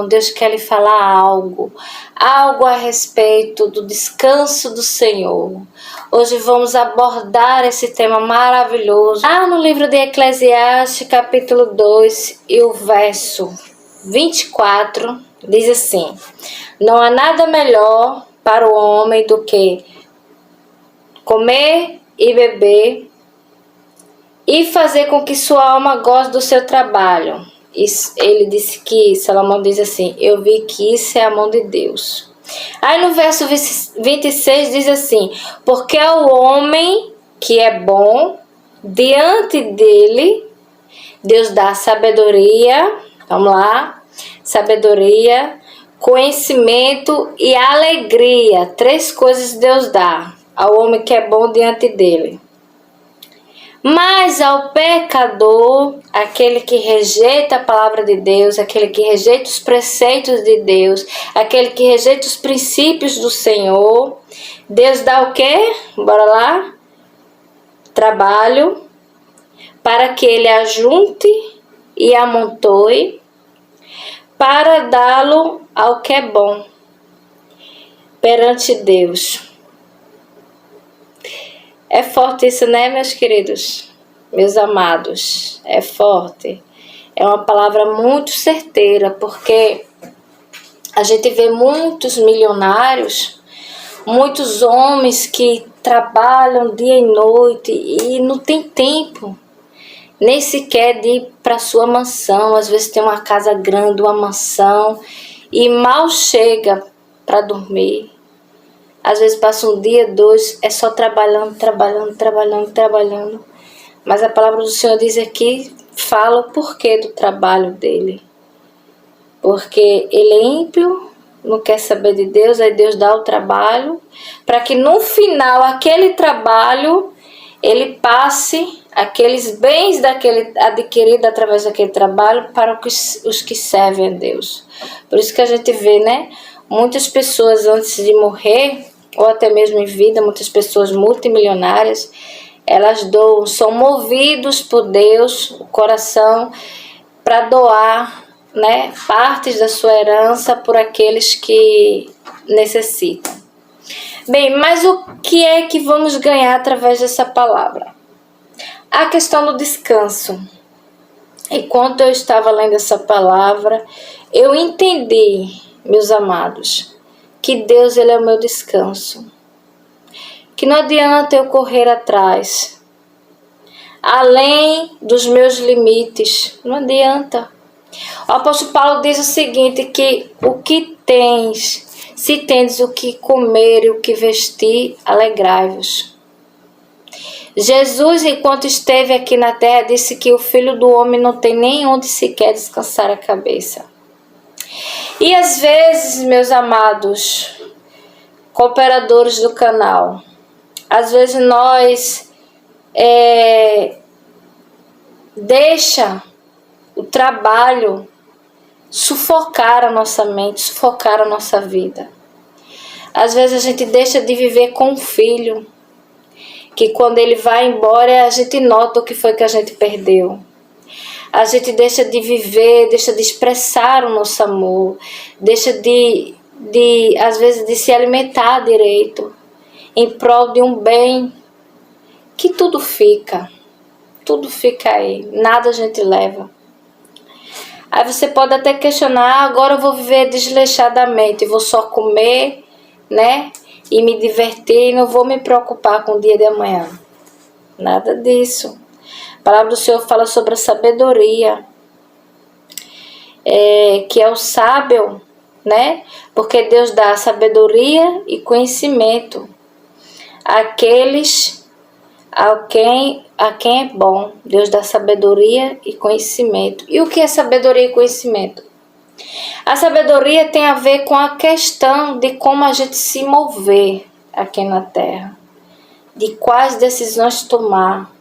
Deus quer lhe falar algo a respeito do descanso do Senhor. Hoje vamos abordar esse tema maravilhoso. Lá no livro de Eclesiastes, capítulo 2, e o verso 24, diz assim: não há nada melhor para o homem do que comer e beber e fazer com que sua alma goste do seu trabalho. Ele disse que, Salomão diz assim: eu vi que isso é a mão de Deus. Aí no verso 26 diz assim: porque ao homem que é bom, diante dele, Deus dá sabedoria, vamos lá, sabedoria, conhecimento e alegria. 3 coisas Deus dá ao homem que é bom diante dele. Mas ao pecador, aquele que rejeita a palavra de Deus, aquele que rejeita os preceitos de Deus, aquele que rejeita os princípios do Senhor, Deus dá o quê? Bora lá? Trabalho, para que ele ajunte e amontoe, para dá-lo ao que é bom perante Deus. É forte isso, né, meus queridos? Meus amados, é forte. É uma palavra muito certeira, porque a gente vê muitos milionários, muitos homens que trabalham dia e noite e não tem tempo nem sequer de ir para sua mansão. Às vezes tem uma casa grande, uma mansão, e mal chega para dormir. Às vezes passa um dia, 2, é só trabalhando. Mas a palavra do Senhor diz aqui, fala o porquê do trabalho dele. Porque ele é ímpio, não quer saber de Deus, aí Deus dá o trabalho, para que no final, aquele trabalho, ele passe aqueles bens adquiridos através daquele trabalho para os que servem a Deus. Por isso que a gente vê, né? Muitas pessoas antes de morrer, ou até mesmo em vida, muitas pessoas multimilionárias, elas doam, são movidos por Deus, o coração, para doar, né, partes da sua herança por aqueles que necessitam. Bem, mas o que é que vamos ganhar através dessa palavra? A questão do descanso. Enquanto eu estava lendo essa palavra, eu entendi, meus amados, que Deus, ele é o meu descanso. Que não adianta eu correr atrás, além dos meus limites. Não adianta. O apóstolo Paulo diz o seguinte, que o que tens, se tendes o que comer e o que vestir, alegrai-vos. Jesus, enquanto esteve aqui na terra, disse que o Filho do Homem não tem nem onde sequer descansar a cabeça. E às vezes, meus amados cooperadores do canal, às vezes nós deixa o trabalho sufocar a nossa mente, sufocar a nossa vida. Às vezes a gente deixa de viver com o filho, que quando ele vai embora a gente nota o que foi que a gente perdeu. A gente deixa de viver, deixa de expressar o nosso amor, deixa às vezes de se alimentar direito, em prol de um bem, que tudo fica aí, nada a gente leva. Aí você pode até questionar, agora eu vou viver desleixadamente, vou só comer, né, e me divertir, e não vou me preocupar com o dia de amanhã. Nada disso. A palavra do Senhor fala sobre a sabedoria, que é o sábio, né? Porque Deus dá sabedoria e conhecimento àqueles a quem é bom. Deus dá sabedoria e conhecimento. E o que é sabedoria e conhecimento? A sabedoria tem a ver com a questão de como a gente se mover aqui na terra, de quais decisões tomar,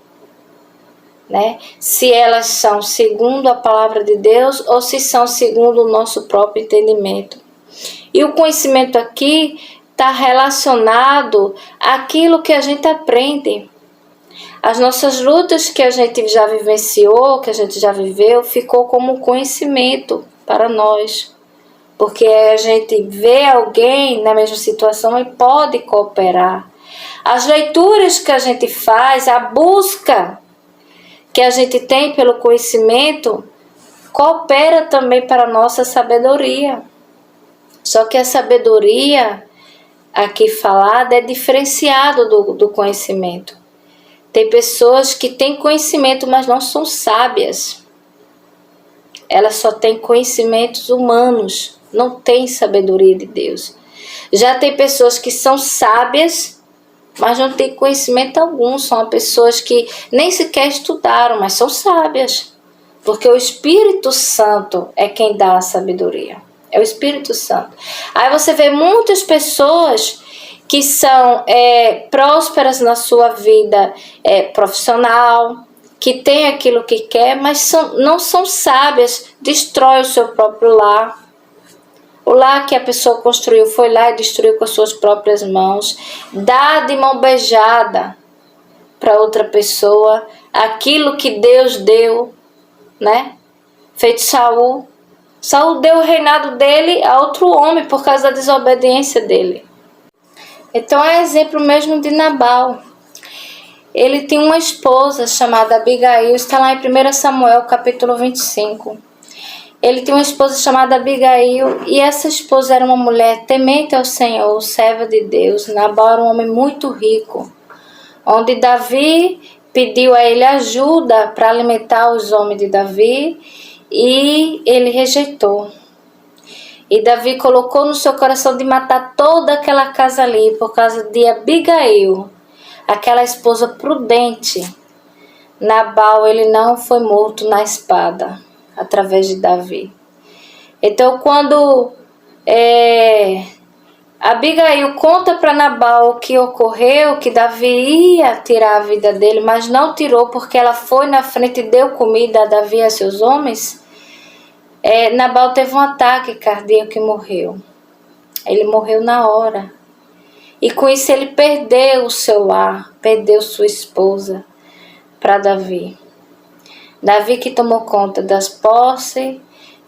né? Se elas são segundo a palavra de Deus ou se são segundo o nosso próprio entendimento. E o conhecimento aqui está relacionado àquilo que a gente aprende. As nossas lutas que a gente já vivenciou, que a gente já viveu, ficou como conhecimento para nós. porque a gente vê alguém na mesma situação e pode cooperar. As leituras que a gente faz, a busca que a gente tem pelo conhecimento, coopera também para a nossa sabedoria. Só que a sabedoria aqui falada é diferenciada do conhecimento. Tem pessoas que têm conhecimento, mas não são sábias. Elas só têm conhecimentos humanos, não têm sabedoria de Deus. Já tem pessoas que são sábias, mas não têm conhecimento algum. São pessoas que nem sequer estudaram, mas são sábias. Porque o Espírito Santo é quem dá a sabedoria. É o Espírito Santo. Aí você vê muitas pessoas que são prósperas na sua vida profissional, que tem aquilo que quer, mas não são sábias, destrói o seu próprio lar. O lar que a pessoa construiu foi lá e destruiu com as suas próprias mãos. Dá de mão beijada para outra pessoa aquilo que Deus deu, né? Feito Saul. Saul deu o reinado dele a outro homem por causa da desobediência dele. Então é exemplo mesmo de Nabal. Ele tem uma esposa chamada Abigail, está lá em 1 Samuel capítulo 25. Ele tem uma esposa chamada Abigail, e essa esposa era uma mulher temente ao Senhor, serva de Deus. Nabal era um homem muito rico, onde Davi pediu a ele ajuda para alimentar os homens de Davi, e ele rejeitou. E Davi colocou no seu coração de matar toda aquela casa ali, por causa de Abigail, aquela esposa prudente. Nabal, ele não foi morto na espada, através de Davi. Então, quando Abigail conta para Nabal o que ocorreu, que Davi ia tirar a vida dele, mas não tirou porque ela foi na frente e deu comida a Davi e a seus homens, Nabal teve um ataque cardíaco e morreu. Ele morreu na hora. E com isso ele perdeu o seu lar, perdeu sua esposa para Davi. Davi que tomou conta das posses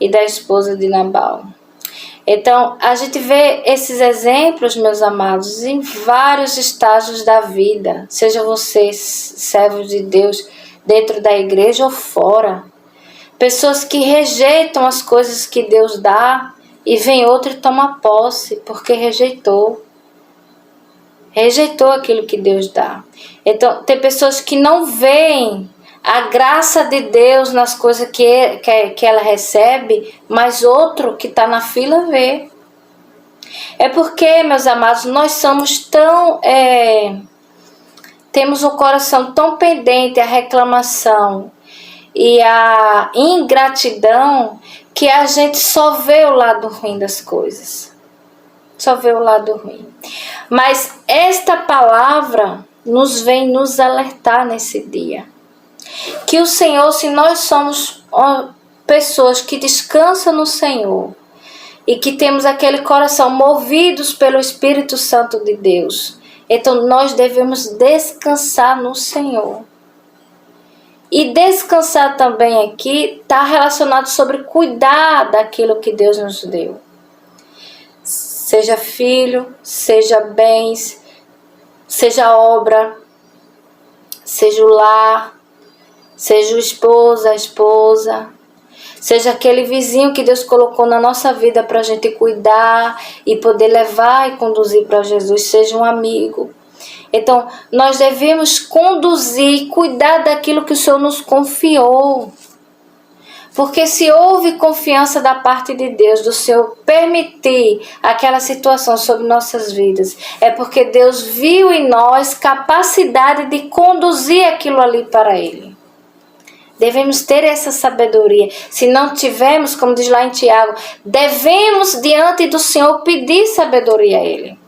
e da esposa de Nabal. Então, a gente vê esses exemplos, meus amados, em vários estágios da vida. Seja vocês servos de Deus dentro da igreja ou fora. Pessoas que rejeitam as coisas que Deus dá e vem outro e toma posse porque rejeitou. Rejeitou aquilo que Deus dá. Então, tem pessoas que não veem a graça de Deus nas coisas que ela recebe, mas outro que está na fila vê. É porque, meus amados, nós somos tão... temos um coração tão pendente à reclamação e à ingratidão, que a gente só vê o lado ruim das coisas. Só vê o lado ruim. Mas esta palavra nos vem nos alertar nesse dia. Que o Senhor, se nós somos pessoas que descansam no Senhor e que temos aquele coração movidos pelo Espírito Santo de Deus, então nós devemos descansar no Senhor. E descansar também aqui está relacionado sobre cuidar daquilo que Deus nos deu. Seja filho, seja bens, seja obra, seja o lar, seja o esposo, a esposa, seja aquele vizinho que Deus colocou na nossa vida para a gente cuidar e poder levar e conduzir para Jesus, seja um amigo. Então, nós devemos conduzir, cuidar daquilo que o Senhor nos confiou. Porque se houve confiança da parte de Deus, do Senhor permitir aquela situação sobre nossas vidas, é porque Deus viu em nós capacidade de conduzir aquilo ali para Ele. Devemos ter essa sabedoria. Se não tivermos, como diz lá em Tiago, devemos diante do Senhor pedir sabedoria a Ele.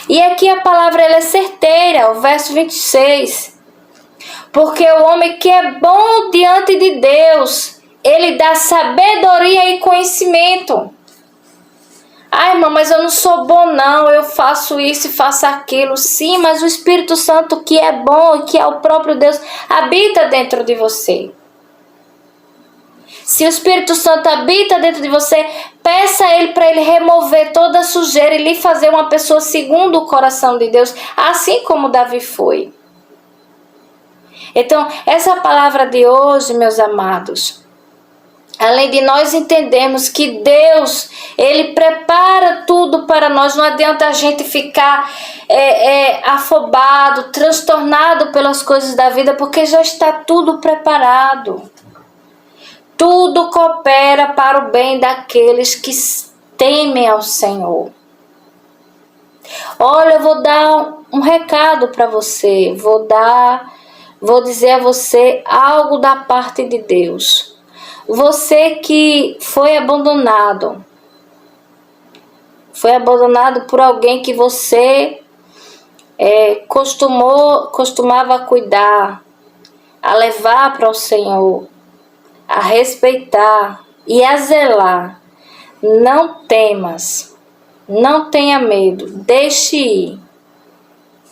E aqui a palavra ela é certeira, o verso 26. Porque o homem que é bom diante de Deus, ele dá sabedoria e conhecimento. Ai, irmã, mas eu não sou bom não, eu faço isso e faço aquilo. Sim, mas o Espírito Santo que é bom e que é o próprio Deus, habita dentro de você. Se o Espírito Santo habita dentro de você, Peça a Ele para Ele remover toda a sujeira e lhe fazer uma pessoa segundo o coração de Deus, assim como Davi foi. Então, essa palavra de hoje, meus amados, além de nós entendermos que Deus, Ele prepara tudo para nós, não adianta a gente ficar afobado, transtornado pelas coisas da vida, porque já está tudo preparado. Tudo coopera para o bem daqueles que temem ao Senhor. Olha, eu vou dar um recado para você, vou dizer a você algo da parte de Deus. Você que foi abandonado por alguém que você costumava cuidar, a levar para o Senhor, a respeitar e a zelar. Não temas, não tenha medo, deixe ir.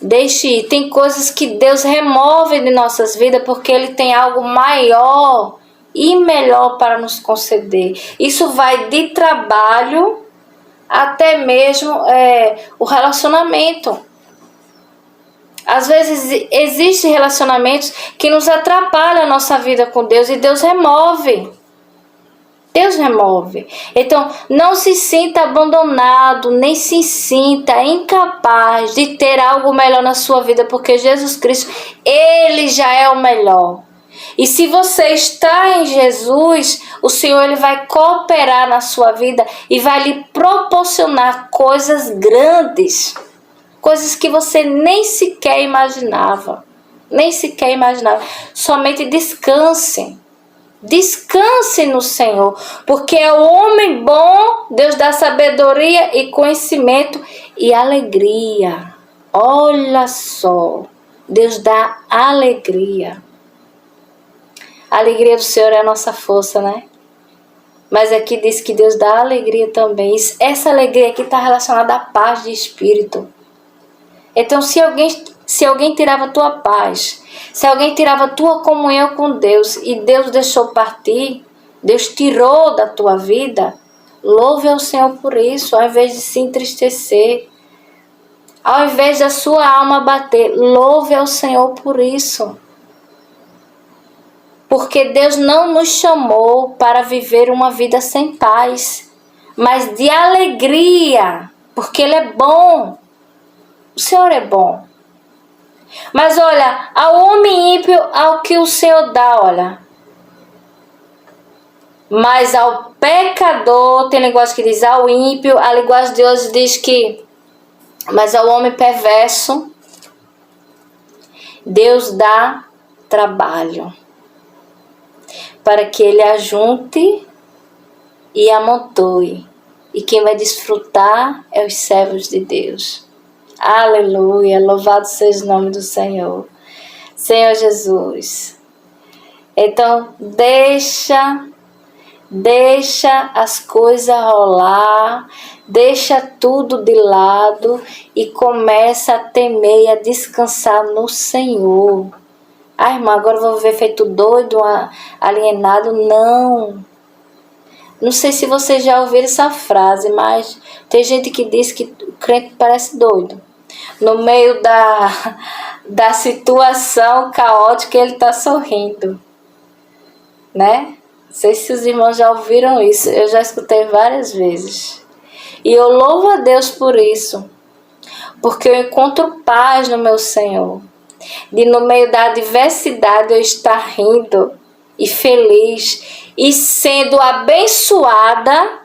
Deixe ir. Tem coisas que Deus remove de nossas vidas porque Ele tem algo maior e melhor para nos conceder. Isso vai de trabalho até mesmo o relacionamento. Às vezes existem relacionamentos que nos atrapalham a nossa vida com Deus e Deus remove. Deus remove. Então, não se sinta abandonado, nem se sinta incapaz de ter algo melhor na sua vida, porque Jesus Cristo, Ele já é o melhor. E se você está em Jesus, o Senhor Ele vai cooperar na sua vida e vai lhe proporcionar coisas grandes. Coisas que você nem sequer imaginava. Somente descanse. Descanse no Senhor. Porque é o homem bom, Deus dá sabedoria e conhecimento e alegria. Olha só. Deus dá alegria. A alegria do Senhor é a nossa força, né? Mas aqui diz que Deus dá alegria também. Essa alegria aqui está relacionada à paz de espírito. Então, se alguém tirava a tua paz, se alguém tirava a tua comunhão com Deus e Deus deixou partir, Deus tirou da tua vida, louve ao Senhor por isso, ao invés de se entristecer, ao invés da sua alma bater, louve ao Senhor por isso. Porque Deus não nos chamou para viver uma vida sem paz, mas de alegria, porque Ele é bom. O Senhor é bom. Mas olha, ao homem ímpio, ao que o Senhor dá, olha. Mas ao pecador, tem linguagem que diz ao ímpio, a linguagem de hoje diz que, mas ao homem perverso, Deus dá trabalho. Para que ele ajunte e amontoe. E quem vai desfrutar é os servos de Deus. Aleluia, louvado seja o nome do Senhor. Senhor Jesus. Então, deixa as coisas rolar, deixa tudo de lado e começa a temer e a descansar no Senhor. Ah, irmã, agora eu vou viver feito doido, alienado. Não sei se vocês já ouviram essa frase, mas tem gente que diz que o crente parece doido. No meio da situação caótica, ele está sorrindo, né? Não sei se os irmãos já ouviram isso, eu já escutei várias vezes. E eu louvo a Deus por isso, porque eu encontro paz no meu Senhor. De no meio da adversidade eu estar rindo e feliz e sendo abençoada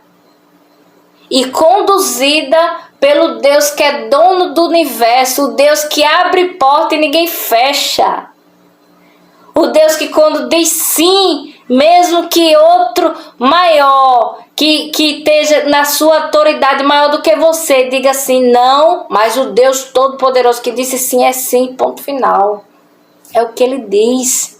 e conduzida pelo Deus que é dono do universo, o Deus que abre porta e ninguém fecha, o Deus que quando diz sim, mesmo que outro maior, que esteja na sua autoridade maior do que você, diga assim, não, mas o Deus Todo-Poderoso que disse sim é sim, ponto final. É o que Ele diz.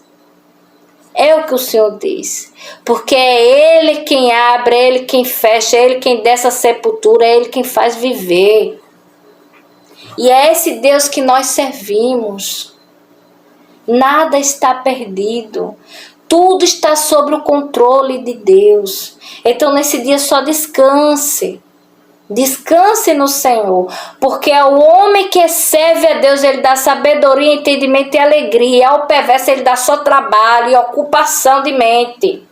É o que o Senhor diz. Porque é Ele quem abre, é Ele quem fecha, é Ele quem desce a sepultura, é Ele quem faz viver. E é esse Deus que nós servimos. Nada está perdido. Tudo está sob o controle de Deus. Então nesse dia só descanse. Descanse no Senhor, porque ao homem que serve a Deus, ele dá sabedoria, entendimento e alegria. Ao perverso, ele dá só trabalho e ocupação de mente.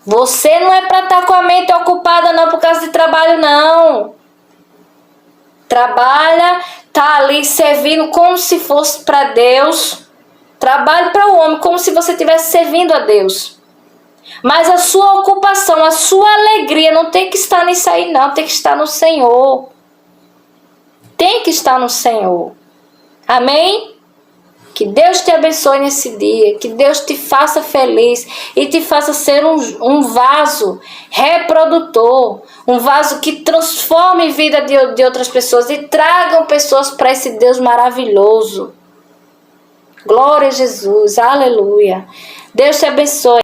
Você não é para estar com a mente ocupada não por causa de trabalho, não. Trabalha, tá ali servindo como se fosse para Deus. Trabalhe para o homem como se você estivesse servindo a Deus. Mas a sua ocupação, a sua alegria não tem que estar nisso aí não, tem que estar no Senhor. Tem que estar no Senhor. Amém? Que Deus te abençoe nesse dia, que Deus te faça feliz e te faça ser um vaso reprodutor, um vaso que transforme a vida de outras pessoas e tragam pessoas para esse Deus maravilhoso. Glória a Jesus, aleluia. Deus te abençoe.